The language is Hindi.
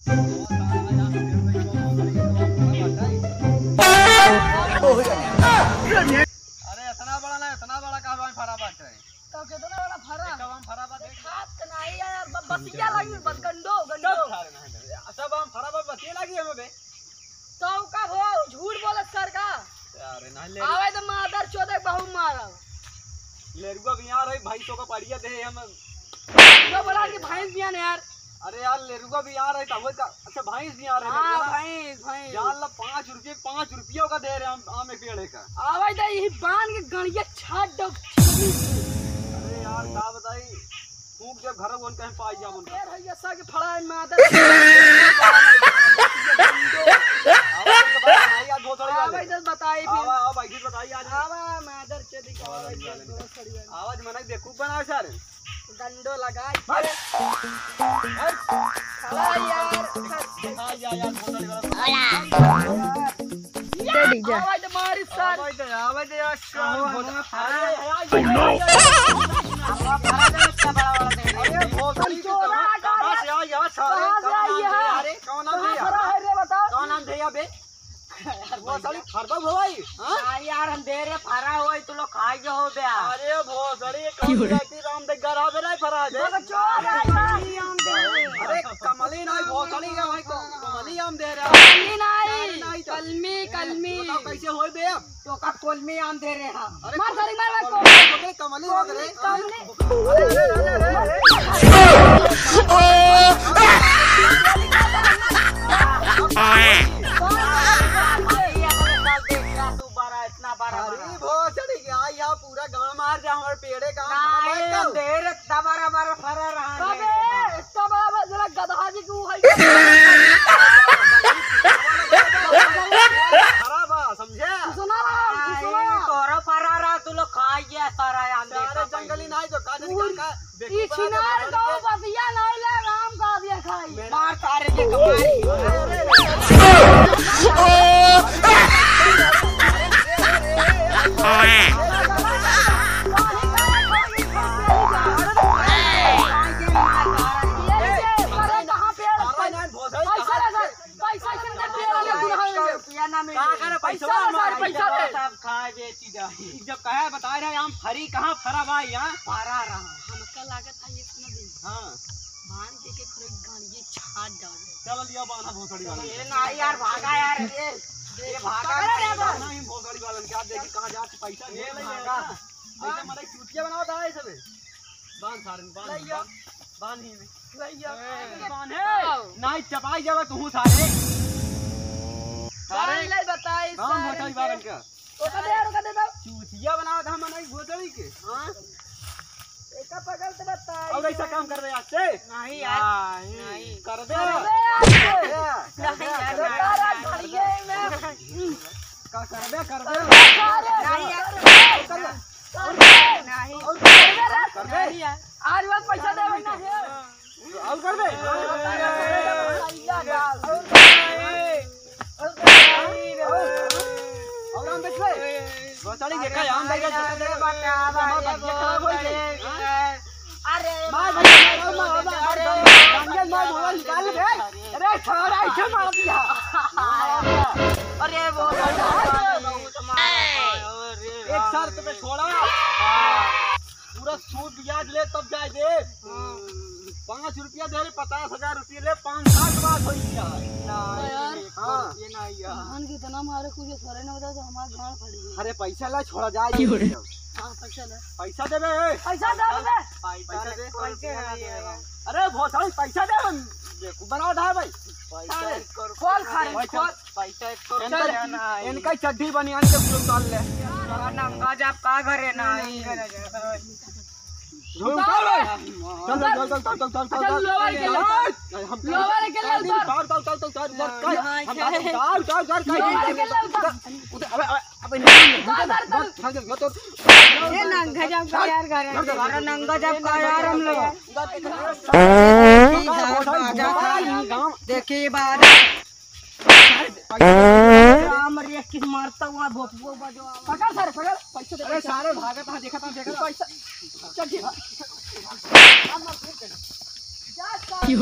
अरे इतना बड़ा कहाँ फरा बात है। तो कितना बड़ा फरा कब हम फरा बात खात नहीं यार बसिया लगी बस गंडो गंडो सब हम फरा बात बतिया लगी हमें बे। तो का हो झूठ बोलत सर का अरे ना ले आवे तो मादर चोदे बहु मारा लेरुआ भी यार है भाई तो का पड़िया दे हम तो बोला कि भैंस बियान यार। अरे यार लेरुआ भी यार है तब का अच्छा भैंस भी यार है हां भैंस भैंस यार ला 5 रुपये का दे रहे हम आमे पेड़े का। आवे तो यही बांध के गणिया छाट दो। अरे यार का बताई तू जब घर वन कहीं पाई जा मन यार भैया सा के फड़ा मादर आवे तो बताई फिर आवा भाई जी बताइए आज आवा मादर चोदी का आवाज मने देखू बनाओ सर गंडो लगा खड़ा यार डीजे आवाज मारी सर आवाज यार अरे कौन नाम भैया बे वो साली फरबा भवाई हां यार हम दे रे फरा होई तू लोग खाई जो हो बे। अरे भोसड़ी कौन जाती राम दे घर आवे रे फरा दे अरे कमली नहीं भोसड़ी का भाई कमली आम दे रहा नहीं कलमी कलमी बताओ कैसे होई बे अब तो का कलमी आम दे रे हां अरे मार सारी मार कमली हो रे पूरा गांव मार जा हमारे पेड़े का देर इतना बड़ा फरा रहा है इतना बड़ा जरा गधा जी को है खराब समझे सुना तोरा फरा रहा तू लोग खा गया सारा आम सारे जंगली नहीं जो का ई छिनार का बतिया नहीं ले राम का दिया खाई मार सारे के कमाई जब कहा बता रहे हम फरी कहाँ फरा भाई यहाँ पारा रहा हमका लागत है इतना दिन हाँ भान दे के खरे गाड़ी छाट डाल चल लिया बाना भोसड़ी वाला ये ना यार भागा यार ये भागा नहीं भोसड़ी वाला क्या देखी कहाँ जाके पैसा ले लेगा ऐसे मारे चुटिया बनाता है सब बांध सारन बांध ही में बांध है नहीं चपाई जावा तू सारे सारे ले बताई हां भोसड़ी वाला का ओ दे दो चुटिया बनावा था मन भोसड़ी के हां एक पगल तो बताई और ऐसा काम कर दे आज से नहीं यार नहीं कर दे नहीं यार का कर दे नहीं यार नहीं कर दे यार आज बात पैसा दे ना और कर दे और हम देख ले भोसड़ी के का हम देख ले अरे मार मोबाइल निकाल दे अरे छोड़ा ऐसे मार दिया अरे वो एक शर्त पे छोड़ा पूरा सूद ब्याज ले तब जाए दे 5 रुपया दे 50,000 रुपये ले 5 साल बाद हो गया यार हाँ ये ना यार धान कितना मारे कुछ सरे ने बता तो हमारा गांव पड़ी है। अरे पैसा ला छोड़ा जाए हां पैसा ले पैसा दे बे पैसा दे पैसा दे पैसे अरे बहुत सारी पैसा दे हम बनाओ ढा भाई कॉल खा कॉल पैसा इनका चड्डी बनियान के ब्लू डाल ले नंगा जब का घरे नहीं चल लोवर के नंगा जब हम लोग देखिए किस मारता हुआ भोपो पकड़ सर पकड़ पैसा अरे सारे भागत है देखा पैसा चल ठीक